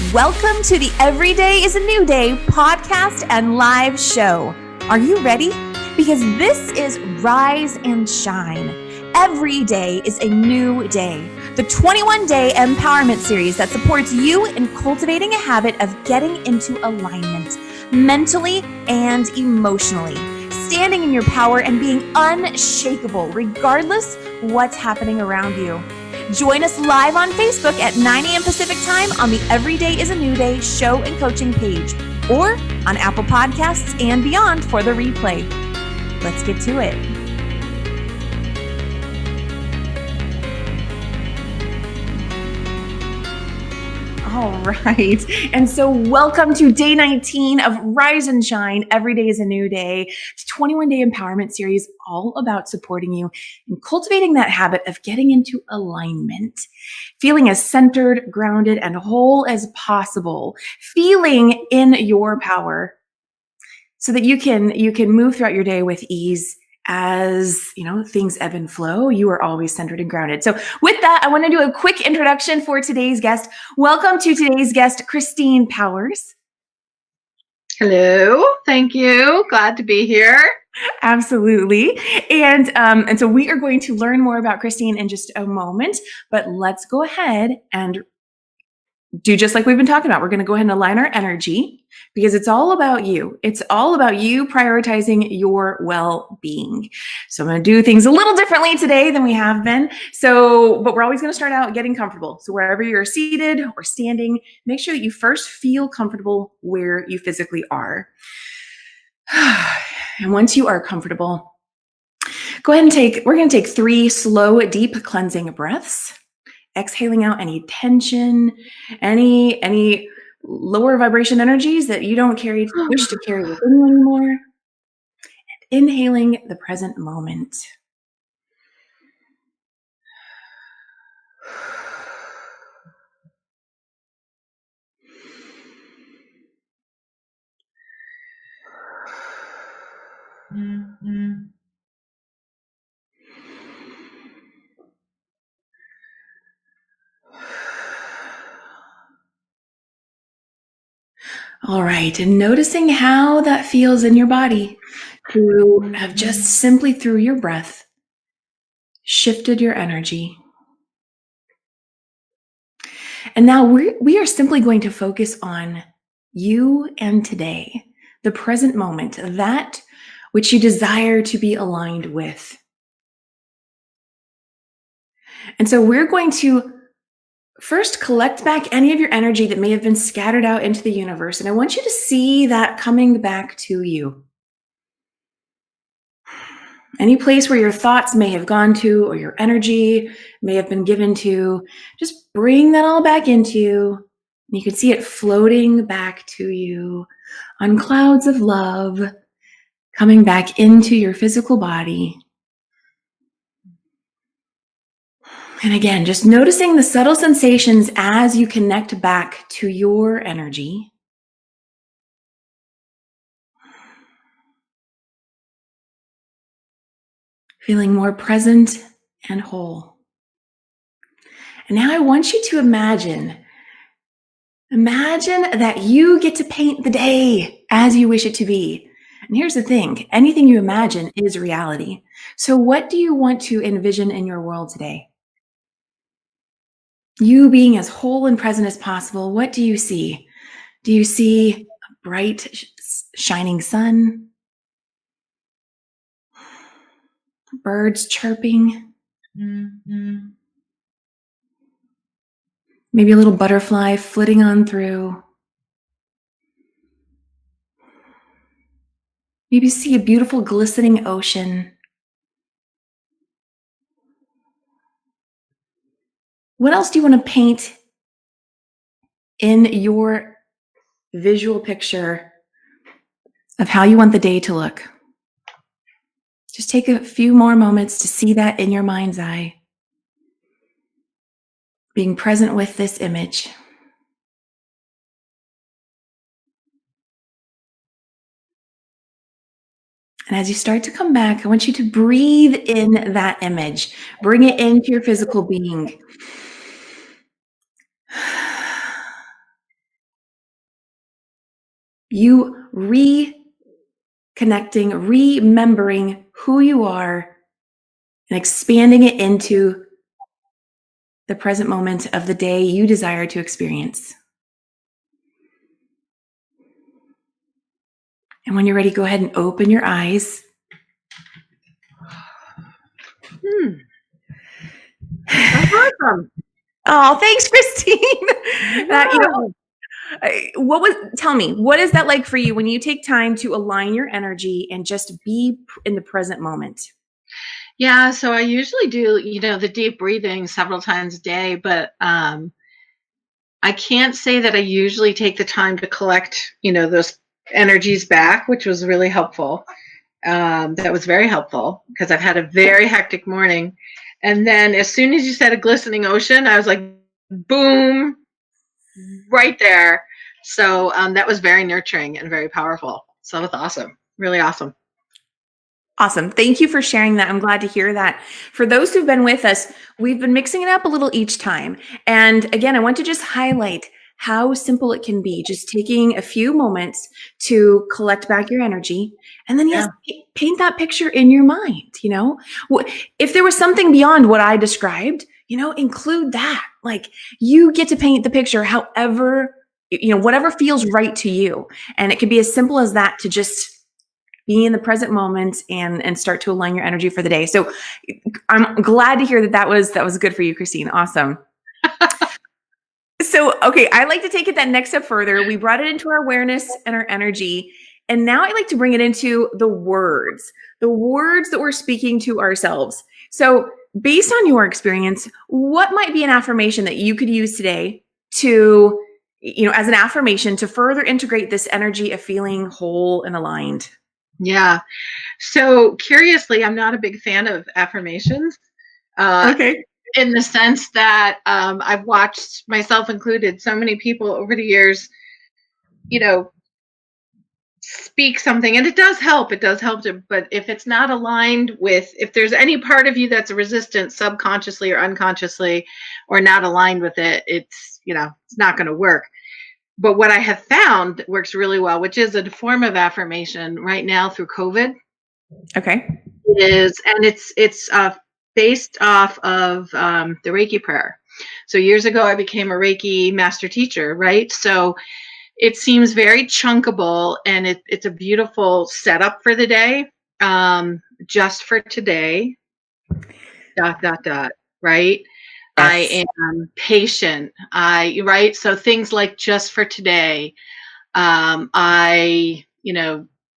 Welcome to the Every Day is a New Day podcast and live show. Are you ready? Because this is Rise and Shine. Every day is a new day. The 21-day empowerment series that supports you in cultivating a habit of getting into alignment, mentally and emotionally, standing in your power and being unshakable regardless what's happening around you. Join us live on Facebook at 9 a.m. Pacific time on the Every Day is a New Day show and coaching page, or on Apple Podcasts and beyond for the replay. Let's get to it. All right. And so welcome to day 19 of Rise and Shine. Every day is a new day. It's a 21-day empowerment series all about supporting you in cultivating that habit of getting into alignment, feeling as centered, grounded, and whole as possible, feeling in your power so that you can move throughout your day with ease. As you know, things ebb and flow, you are always centered and grounded. So with that, I want to do a quick introduction for today's guest. Welcome to today's guest, Christine Powers. Hello. Thank you. Glad to be here. Absolutely. And so we are going to learn more about Christine in just a moment, but let's go ahead and do just like we've been talking about. We're going to go ahead and align our energy because it's all about you. It's all about you prioritizing your well-being. So I'm going to do things a little differently today than we have been. But we're always going to start out getting comfortable. So wherever you're seated or standing, make sure that you first feel comfortable where you physically are. And once you are comfortable, go ahead and we're going to take 3 slow, deep cleansing breaths. Exhaling out any tension, any lower vibration energies that you don't wish to carry within you anymore. And inhaling the present moment. Mm-hmm. All right, and noticing how that feels in your body to have just simply through your breath shifted your energy. And now we are simply going to focus on you and today, the present moment, that which you desire to be aligned with. And so we're going to first collect back any of your energy that may have been scattered out into the universe. And I want you to see that coming back to you. Any place where your thoughts may have gone to or your energy may have been given to, just bring that all back into you. And you can see it floating back to you on clouds of love, coming back into your physical body. And again, just noticing the subtle sensations as you connect back to your energy. Feeling more present and whole. And now I want you to imagine that you get to paint the day as you wish it to be. And here's the thing, anything you imagine is reality. So what do you want to envision in your world today? You being as whole and present as possible, what do you see? Do you see a bright, shining sun? Birds chirping? Mm-hmm. Maybe a little butterfly flitting on through. Maybe see a beautiful glistening ocean. What else do you want to paint in your visual picture of how you want the day to look? Just take a few more moments to see that in your mind's eye. Being present with this image. And as you start to come back, I want you to breathe in that image. Bring it into your physical being. you reconnecting, remembering who you are, and expanding it into the present moment of the day you desire to experience. And when you're ready, go ahead and open your eyes. That's awesome. Oh, thanks, Christine. Tell me, what is that like for you when you take time to align your energy and just be in the present moment? Yeah, so I usually do, the deep breathing several times a day, but I can't say that I usually take the time to collect, those energies back, which was really helpful. That was very helpful because I've had a very hectic morning. And then as soon as you said a glistening ocean, I was like, boom, right there. So that was very nurturing and very powerful. So it was awesome. Really awesome. Awesome. Thank you for sharing that. I'm glad to hear that. For those who've been with us, we've been mixing it up a little each time. And again, I want to just highlight how simple it can be. Just taking a few moments to collect back your energy. And then, yes, paint that picture in your mind. If there was something beyond what I described, include that. Like, you get to paint the picture however, whatever feels right to you. And it could be as simple as that, to just be in the present moment and start to align your energy for the day. So I'm glad to hear that was good for you, Christine. Awesome. So, okay, I like to take it that next step further. We brought it into our awareness and our energy. And now I like to bring it into the words that we're speaking to ourselves. So based on your experience, what might be an affirmation that you could use today to, as an affirmation to further integrate this energy of feeling whole and aligned? Yeah. So curiously, I'm not a big fan of affirmations. Okay. In the sense that I've watched, myself included, so many people over the years, speak something, and it does help. It does help to, but if it's not aligned with, if there's any part of you that's resistant subconsciously or unconsciously, or not aligned with it, it's not going to work. But what I have found that works really well, which is a form of affirmation right now through COVID, Okay. it's based off of the Reiki prayer. So years ago, I became a Reiki master teacher, right? So it seems very chunkable, and it's a beautiful setup for the day. Just for today, ... right? Yes. I am patient. Right? So things like just for today, I,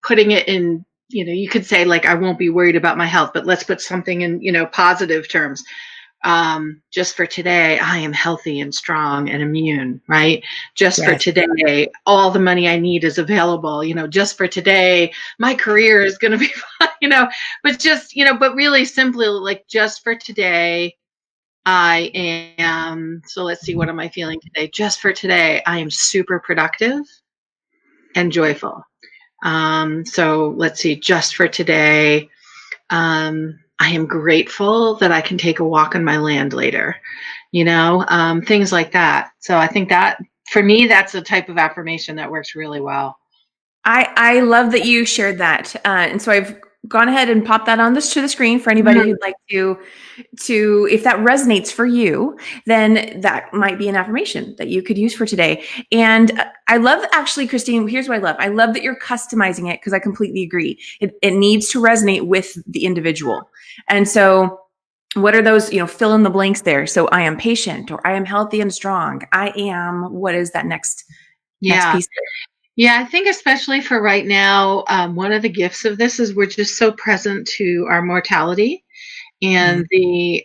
putting it in, you could say, like, I won't be worried about my health, but let's put something in, positive terms. Just for today, I am healthy and strong and immune, right? Just for today, all the money I need is available, just for today, my career is going to be fine, but just, but really simply, like, just for today, I am, so let's see, what am I feeling today? Just for today, I am super productive and joyful. So let's see, just for today, I am grateful that I can take a walk on my land later, things like that. So I think that, for me, that's the type of affirmation that works really well. I love that you shared that. And so I've gone ahead and popped that on to the screen for anybody who'd like to, if that resonates for you, then that might be an affirmation that you could use for today. And I love, actually, Christine, here's what I love. I love that you're customizing it, because I completely agree. It needs to resonate with the individual. And so what are those, fill in the blanks there. So I am patient, or I am healthy and strong. I am, what is that next piece? Yeah, I think especially for right now, one of the gifts of this is we're just so present to our mortality and the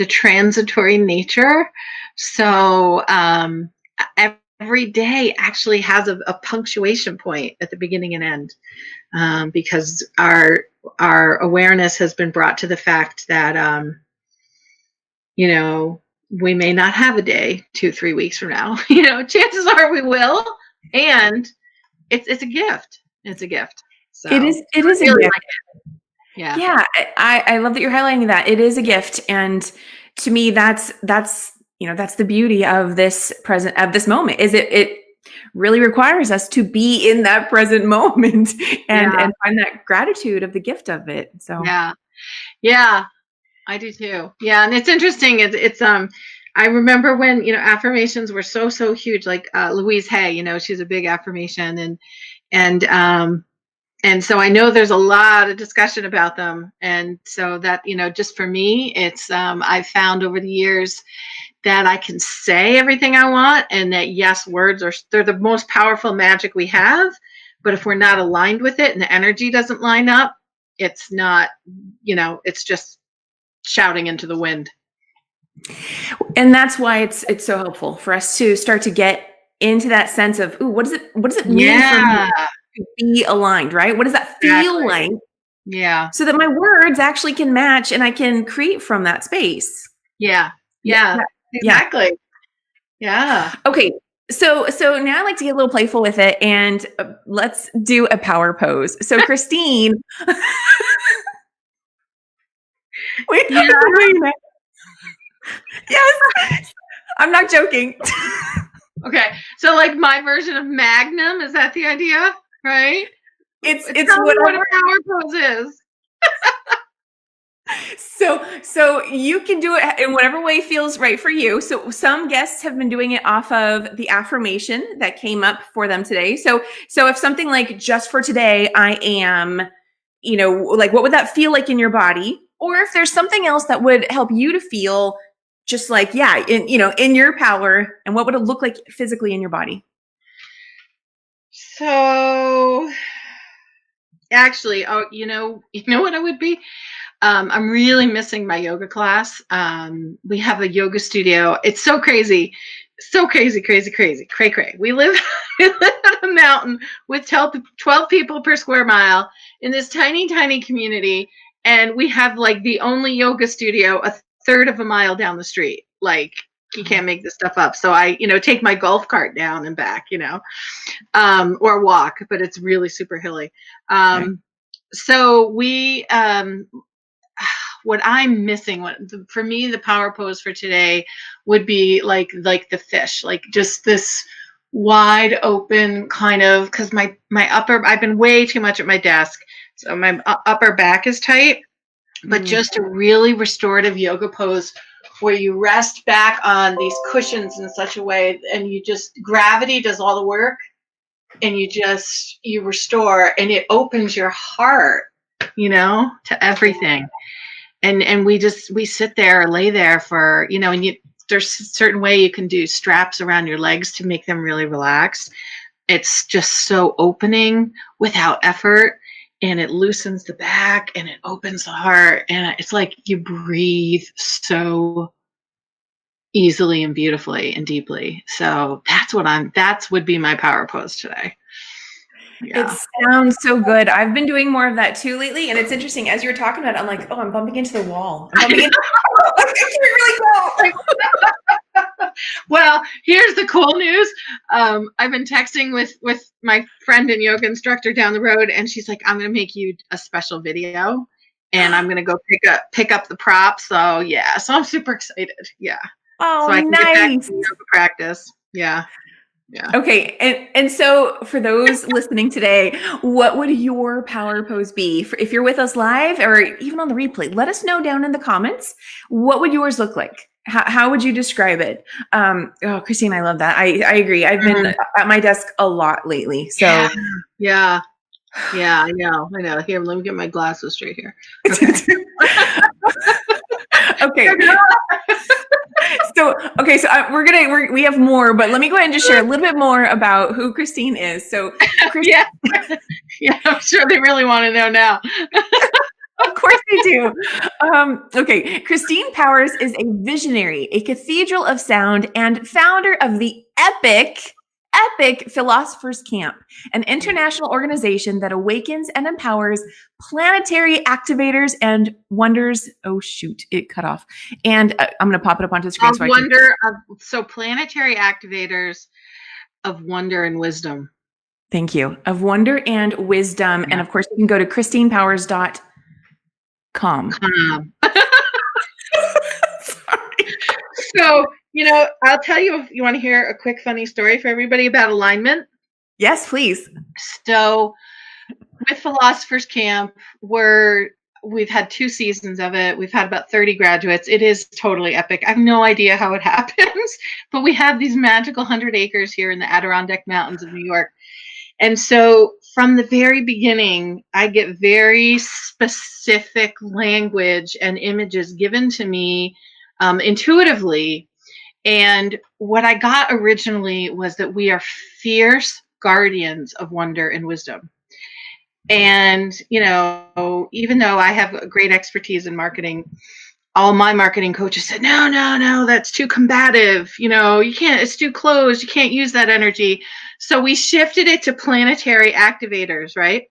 transitory nature. So every day actually has a punctuation point at the beginning and end, because our awareness has been brought to the fact that we may not have a day 2-3 weeks from now. Chances are we will, and it's a gift. It's a gift. So It is a gift. Like it. Yeah. I love that you're highlighting that. It is a gift, and to me, that's the beauty of this moment. Is it really requires us to be in that present moment and find that gratitude of the gift of it. So yeah, I do too. Yeah, and it's interesting. It's I remember when affirmations were so huge. Like Louise Hay, she's a big affirmation, and so I know there's a lot of discussion about them. And so that just for me, it's I've found over the years that I can say everything I want, and that yes, words they're the most powerful magic we have. But if we're not aligned with it and the energy doesn't line up, it's not, it's just shouting into the wind. And that's why it's so helpful for us to start to get into that sense of, ooh, what does it mean for me to be aligned, right? What does that feel like? Yeah. So that my words actually can match and I can create from that space. Yeah. Exactly. Yeah. Okay. So now I like to get a little playful with it, and let's do a power pose. So Christine, wait a minute. Yes, I'm not joking. Okay, so like my version of Magnum, is that the idea? Right? It's what a power pose is. So you can do it in whatever way feels right for you. So some guests have been doing it off of the affirmation that came up for them today. So if something like, just for today, I am, like, what would that feel like in your body? Or if there's something else that would help you to feel just like, in your power, and what would it look like physically in your body? So actually, you know what it would be? I'm really missing my yoga class. We have a yoga studio. It's so crazy. So crazy. Cray cray. We live on a mountain with 12 people per square mile in this tiny community. And we have like the only yoga studio a third of a mile down the street. Like, you can't make this stuff up. So I, take my golf cart down and back, or walk, but it's really super hilly. So we, what I'm missing, for me, the power pose for today would be like the fish, like just this wide open kind of, because my upper, I've been way too much at my desk, so my upper back is tight, but just a really restorative yoga pose where you rest back on these cushions in such a way, and gravity does all the work, and you restore, and it opens your heart, to everything. And we sit there or lay there for, and there's a certain way you can do straps around your legs to make them really relaxed. It's just so opening without effort, and it loosens the back and it opens the heart, and it's like you breathe so easily and beautifully and deeply. So that would be my power pose today. Yeah. It sounds so good. I've been doing more of that too lately, and it's interesting. As you were talking about it, I'm like, oh, I'm bumping into the wall. I can't really go. Well, here's the cool news. I've been texting with my friend and yoga instructor down the road, and she's like, I'm going to make you a special video, and I'm going to go pick up the props. So yeah, so I'm super excited. Yeah. Oh, so I can nice. Get back to yoga practice. Yeah. Yeah. Okay. And so for those listening today, what would your power pose be? If you're with us live or even on the replay, let us know down in the comments. What would yours look like? How would you describe it? Oh, Christine, I love that. I agree. I've been at my desk a lot lately. So yeah, I know. Here, let me get my glasses straight here. Okay. So we have more, but let me go ahead and just share a little bit more about who Christine is. So, yeah, I'm sure they really want to know now. Of course they do. Okay, Christine Powers is a visionary, a cathedral of sound, and founder of the epic Philosophers Camp, an international organization that awakens and empowers planetary activators and wonders. Oh shoot, it cut off. And I'm going to pop it up onto the screen. So planetary activators of wonder and wisdom. Thank you. Of wonder and wisdom. Yeah. And of course, you can go to christinepowers.com. So, I'll tell you if you want to hear a quick funny story for everybody about alignment. Yes, please. So with Philosophers Camp, we've had 2 seasons of it. We've had about 30 graduates. It is totally epic. I have no idea how it happens, but we have these magical 100 acres here in the Adirondack Mountains of New York. And so from the very beginning, I get very specific language and images given to me intuitively. And what I got originally was that we are fierce guardians of wonder and wisdom. And, even though I have a great expertise in marketing, all my marketing coaches said, no, that's too combative. You can't, it's too closed. You can't use that energy. So we shifted it to planetary activators, right?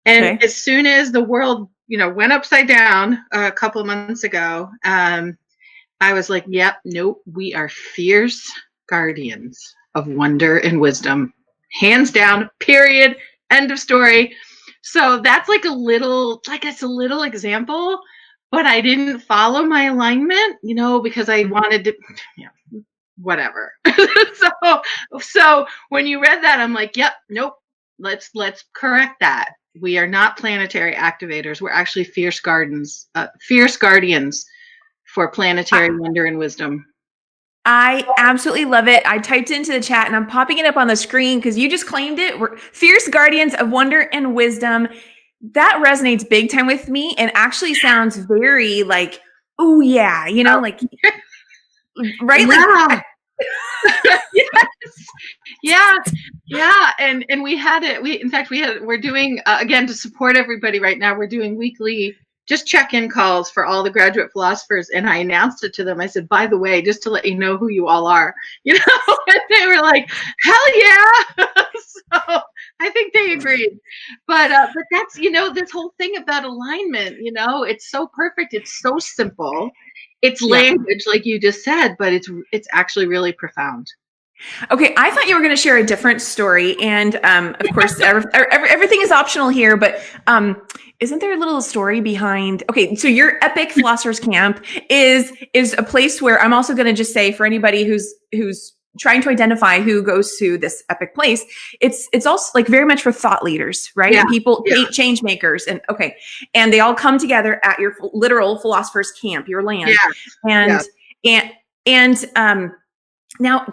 And as soon as the world, went upside down a couple of months ago, I was like, yep, nope, we are fierce guardians of wonder and wisdom. Hands down, period, end of story. So that's it's a little example, but I didn't follow my alignment, because I wanted to, whatever. So when you read that, I'm like, yep, nope, let's correct that. We are not planetary activators. We're actually fierce guardians for planetary wonder and wisdom. I absolutely love it. I typed into the chat and I'm popping it up on the screen because you just claimed it. We're fierce guardians of wonder and wisdom. That resonates big time with me and actually sounds very like, oh yeah, like, right? Yeah. Yes. Yeah. And we had it. We're doing, again, to support everybody right now, we're doing weekly just check-in calls for all the graduate philosophers. And I announced it to them. I said, by the way, just to let you know who you all are, and they were like, hell yeah. So I think they agreed. But that's, this whole thing about alignment, it's so perfect. It's so simple. It's language, like you just said, but it's actually really profound. Okay, I thought you were going to share a different story, and of course, everything is optional here. But isn't there a little story behind? Okay, so your epic philosophers camp is a place where I'm also going to just say for anybody who's trying to identify who goes to this epic place, it's also like very much for thought leaders, right? Yeah, People, change makers, and they all come together at your literal philosophers camp, your land, and now,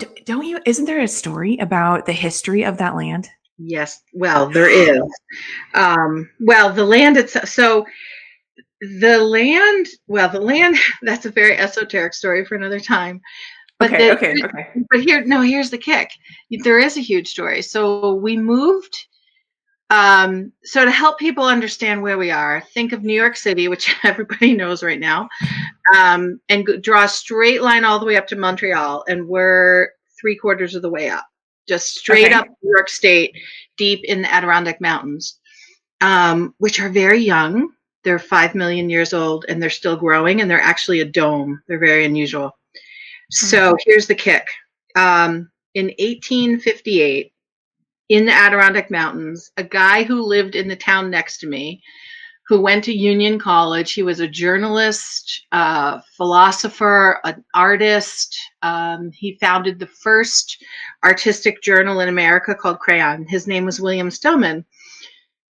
isn't there a story about the history of that land? Yes. Well, there is. The land itself. So the land, that's a very esoteric story for another time. But But here's the kick. There is a huge story. So we moved. So to help people understand where we are, think of New York City, which everybody knows right now, and draw a straight line all the way up to Montreal, and we're 3/4 of the way up, just straight up New York State, deep in the Adirondack Mountains, which are very young. They're 5 million years old, and they're still growing, and they're actually a dome. They're very unusual. So here's the kick. In 1858, in the Adirondack Mountains, a guy who lived in the town next to me, who went to Union College. He was a journalist, philosopher, an artist. He founded the first artistic journal in America called Crayon. His name was William Stillman.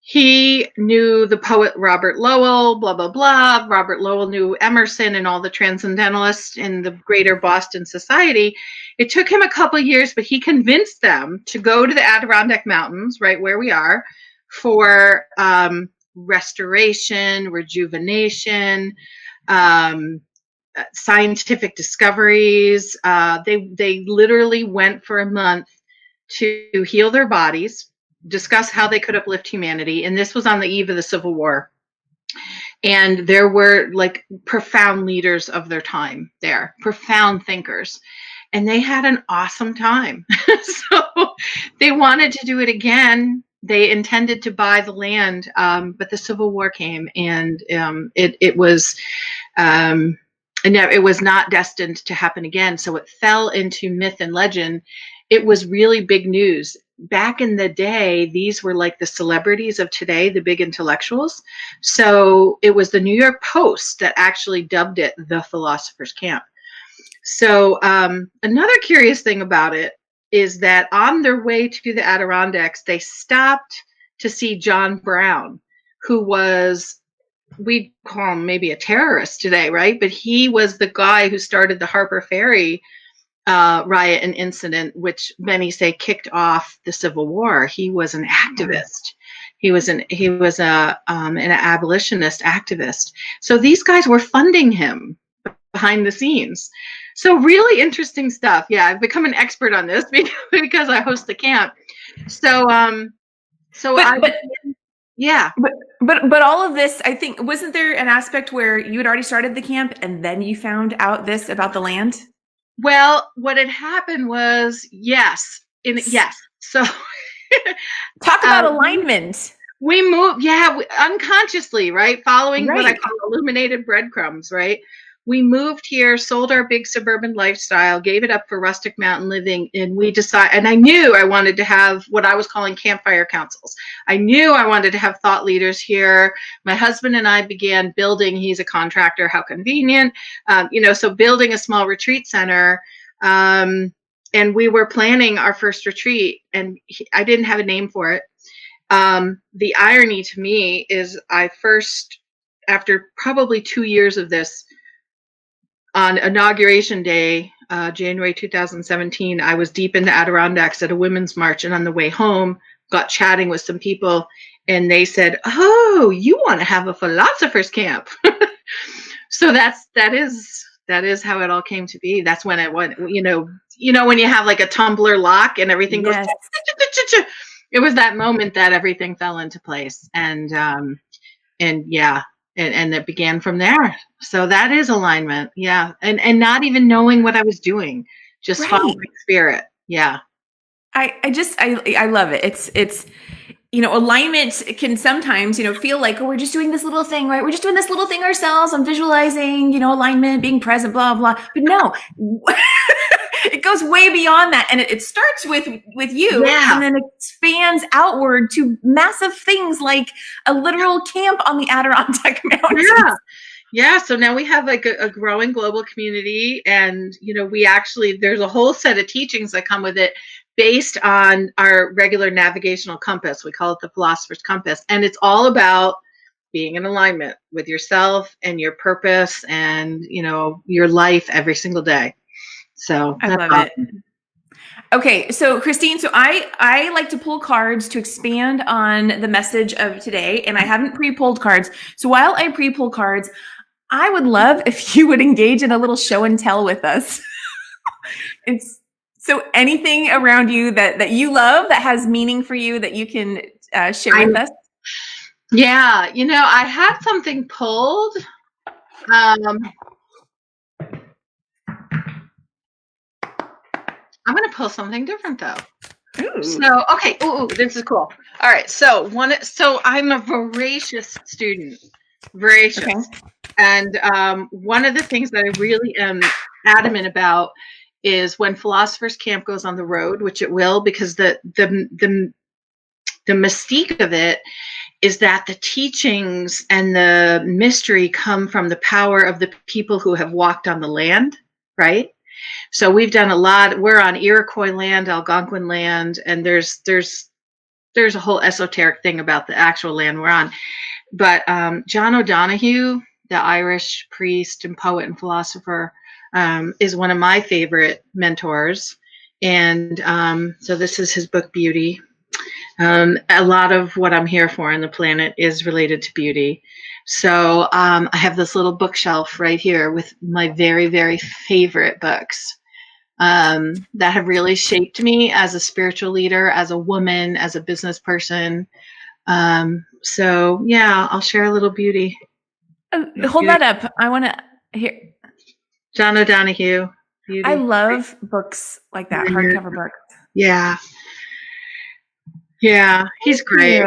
He knew the poet Robert Lowell, blah, blah, blah. Robert Lowell knew Emerson and all the transcendentalists in the greater Boston society. It took him a couple of years, but he convinced them to go to the Adirondack Mountains, right where we are, for restoration, rejuvenation, scientific discoveries. They literally went for a month to heal their bodies, discuss how they could uplift humanity. And this was on the eve of the Civil War. And there were profound leaders of their time there, profound thinkers. And they had an awesome time. So they wanted to do it again. They intended to buy the land, but the Civil War came, and it was not destined to happen again. So it fell into myth and legend. It was really big news. Back in the day, these were like the celebrities of today, the big intellectuals. So it was the New York Post that actually dubbed it the Philosophers Camp. So another curious thing about it is that on their way to the Adirondacks, they stopped to see John Brown, who was, we call him maybe a terrorist today, right? But he was the guy who started the Harper Ferry riot and incident, which many say kicked off the Civil War. He was an activist. He was an abolitionist activist. So these guys were funding him behind the scenes. So really interesting stuff. Yeah, I've become an expert on this because I host the camp. So yeah. But all of this, I think, wasn't there an aspect where you had already started the camp and then you found out this about the land? Well, what had happened was, yes. So talk about alignment. We moved, unconsciously, right? Following what I call illuminated breadcrumbs, right? We moved here, sold our big suburban lifestyle, gave it up for rustic mountain living, and we decided, and I knew I wanted to have what I was calling campfire councils. I knew I wanted to have thought leaders here. My husband and I began building, he's a contractor, how convenient, so building a small retreat center, and we were planning our first retreat, and I didn't have a name for it. The irony to me is after probably 2 years of this, on Inauguration Day, January 2017, I was deep in the Adirondacks at a women's march, and on the way home, got chatting with some people, and they said, "Oh, you want to have a philosophers camp?" So that is how it all came to be. That's when it went. When you have like a tumbler lock and everything goes. It was that moment that everything fell into place, and it began from there. So that is alignment. Yeah. And not even knowing what I was doing, just following spirit. Yeah. I love it. It's alignment can sometimes, feel like, oh, we're just doing this little thing, right? We're just doing this little thing ourselves. I'm visualizing, alignment, being present, blah, blah. But no, it goes way beyond that. And it starts with you, and then expands outward to massive things like a literal camp on the Adirondack Mountains. Yeah. So now we have like a growing global community, and, there's a whole set of teachings that come with it based on our regular navigational compass. We call it the Philosopher's Compass. And it's all about being in alignment with yourself and your purpose and, your life every single day. So I love it. Okay. So Christine, I like to pull cards to expand on the message of today, and I haven't pre-pulled cards. So while I pre-pull cards, I would love if you would engage in a little show and tell with us. So anything around you that you love, that has meaning for you, that you can share with us? Yeah. I had something pulled. I'm going to pull something different though. Ooh. So, okay. Ooh, this is cool. All right. So I'm a voracious student. Voracious. Okay. And one of the things that I really am adamant about is when Philosophers Camp goes on the road, which it will, because the mystique of it is that the teachings and the mystery come from the power of the people who have walked on the land, right? So we've done a lot. We're on Iroquois land, Algonquin land, and there's a whole esoteric thing about the actual land we're on. But John O'Donohue, the Irish priest and poet and philosopher, is one of my favorite mentors. And so this is his book, Beauty. A lot of what I'm here for on the planet is related to beauty. So I have this little bookshelf right here with my very, very favorite books that have really shaped me as a spiritual leader, as a woman, as a business person. So yeah, I'll share a little beauty. Hold that up. I want to hear. John O'Donohue. Beauty. I love books like that, hardcover books. Yeah. Yeah, he's great.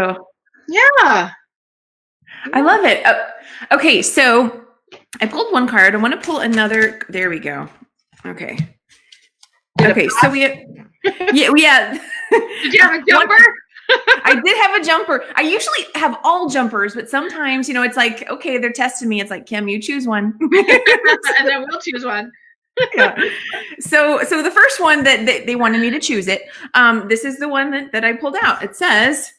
Yeah. I love it. Okay, so I pulled one card. I want to pull another. There we go. Okay. Okay, so we have. Yeah. Did you have a jumper? I did have a jumper. I usually have all jumpers, but sometimes, it's like, okay, they're testing me. It's like, Kim, you choose one. And then we'll choose one. Yeah. So the first one that they wanted me to choose it. This is the one that I pulled out. It says,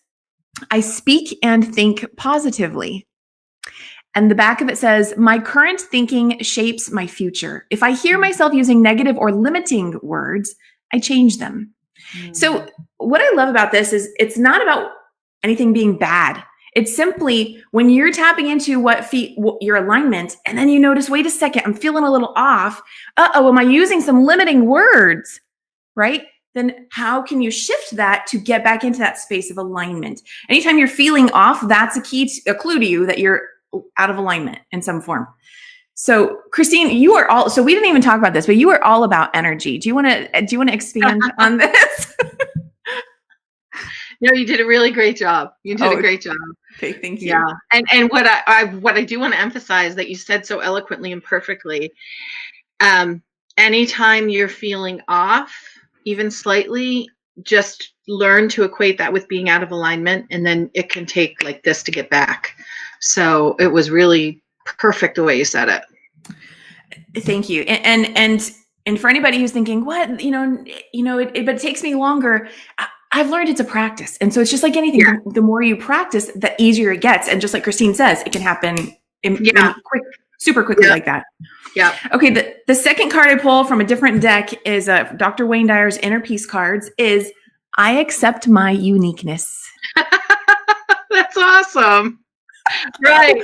I speak and think positively. And the back of it says, my current thinking shapes my future. If I hear myself using negative or limiting words, I change them. So what I love about this is it's not about anything being bad. It's simply when you're tapping into your alignment, and then you notice, wait a second, I'm feeling a little off. Uh-oh, am I using some limiting words? Right? Then how can you shift that to get back into that space of alignment? Anytime you're feeling off, that's a clue to you that you're out of alignment in some form. So Christine, so we didn't even talk about this, but you are all about energy. Do you want to expand on this? No, you did a really great job. You did a great job. Okay, thank you. Yeah. And what I do want to emphasize that you said so eloquently and perfectly, anytime you're feeling off, even slightly, just learn to equate that with being out of alignment, and then it can take like this to get back. So it was really perfect the way you said it. Thank you. And for anybody who's thinking, what, but it takes me longer. I've learned it's a practice. And so it's just like anything. Yeah. The more you practice, the easier it gets. And just like Christine says, it can happen super quickly like that. Yeah. Okay. The second card I pull from a different deck is Dr. Wayne Dyer's Inner Peace cards is I accept my uniqueness. That's awesome. Right.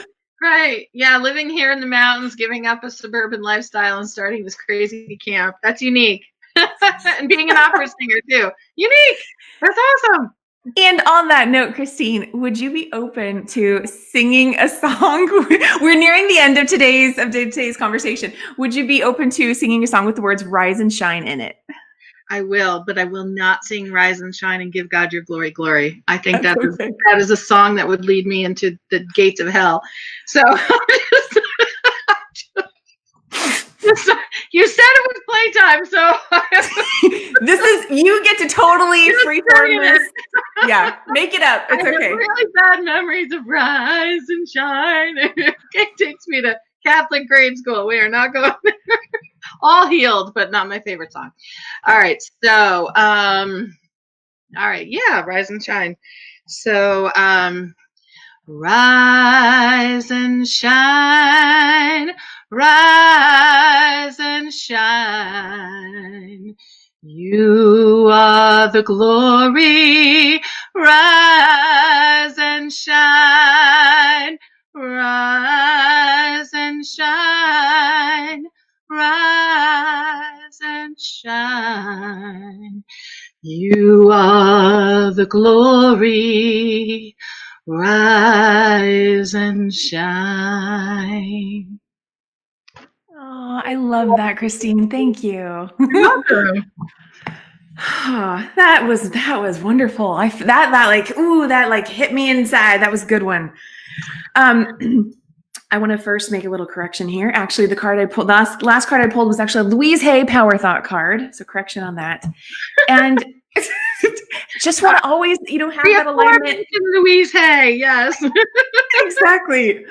Yeah. Living here in the mountains, giving up a suburban lifestyle and starting this crazy camp. That's unique. And being an opera singer too. Unique. That's awesome. And on that note, Christine, would you be open to singing a song? We're nearing the end of today's conversation. Would you be open to singing a song with the words "Rise and Shine" in it? I will, but I will not sing "Rise and Shine" and "Give God Your Glory, Glory." I think that is a song that would lead me into the gates of hell. So you said it was playtime, so you get to totally freeform this. Yeah, make it up. It's okay. I have really bad memories of "Rise and Shine." It takes me to Catholic grade school. We are not going there. All healed, but not my favorite song. All right, so "Rise and Shine." So rise and shine, rise and shine. You are the glory. Rise and shine, rise and shine, rise and shine. You are the glory. Rise and shine. Oh, I love that, Christine. Thank you. You're welcome. Oh, that was wonderful. That hit me inside. That was a good one. I want to first make a little correction here. Actually, the card I pulled, last card I pulled was actually a Louise Hay Power Thought card. So correction on that. And just want to always, have that alignment. Louise Hay, yes. Exactly.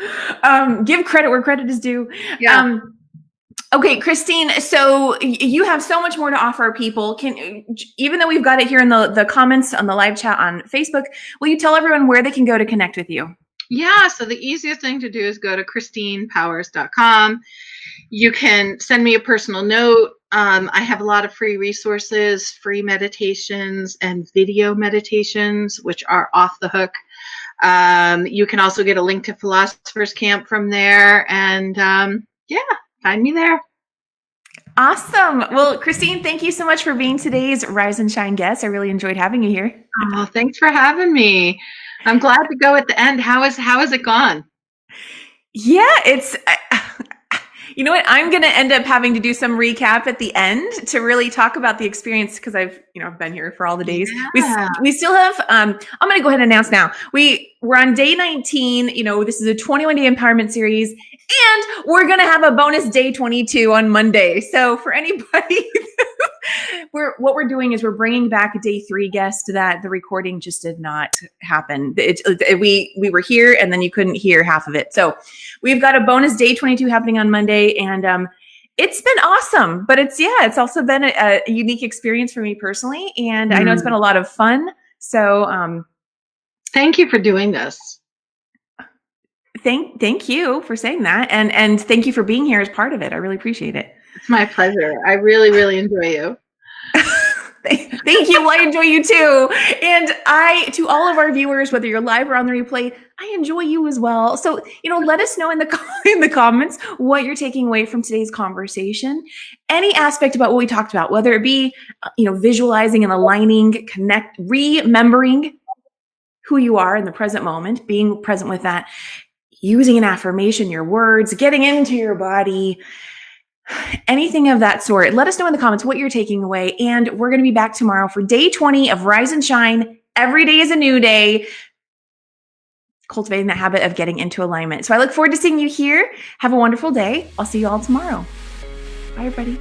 Give credit where credit is due. Yeah. Okay, Christine, so you have so much more to offer people. Even though we've got it here in the comments on the live chat on Facebook, will you tell everyone where they can go to connect with you? Yeah, so the easiest thing to do is go to christinepowers.com. You can send me a personal note. I have a lot of free resources, free meditations, and video meditations, which are off the hook. You can also get a link to Philosophers Camp from there. And find me there. Awesome. Well, Christine, thank you so much for being today's Rise and Shine guest. I really enjoyed having you here. Oh, thanks for having me. I'm glad to go at the end. How has it gone? Yeah, it's, you know what? I'm going to end up having to do some recap at the end to really talk about the experience because I've been here for all the days. Yeah. We still have, I'm going to go ahead and announce now. We're on day 19. This is a 21-day empowerment series, and we're going to have a bonus day 22 on Monday. So for anybody, what we're doing is we're bringing back a day 3 guest that the recording just did not happen. We were here and then you couldn't hear half of it. So we've got a bonus day 22 happening on Monday, and It's been awesome, but it's also been a unique experience for me personally. And I know it's been a lot of fun. So, thank you for doing this. thank you for saying that. And thank you for being here as part of it. I really appreciate it. It's my pleasure. I really, really enjoy you. Thank you. Well, I enjoy you too. And to all of our viewers, whether you're live or on the replay, I enjoy you as well. So, let us know in the comments what you're taking away from today's conversation. Any aspect about what we talked about, whether it be, visualizing and aligning, remembering who you are in the present moment, being present with that, using an affirmation, your words, getting into your body, anything of that sort. Let us know in the comments what you're taking away. And we're going to be back tomorrow for day 20 of Rise and Shine. Every day is a new day. Cultivating the habit of getting into alignment. So I look forward to seeing you here. Have a wonderful day. I'll see you all tomorrow. Bye, everybody.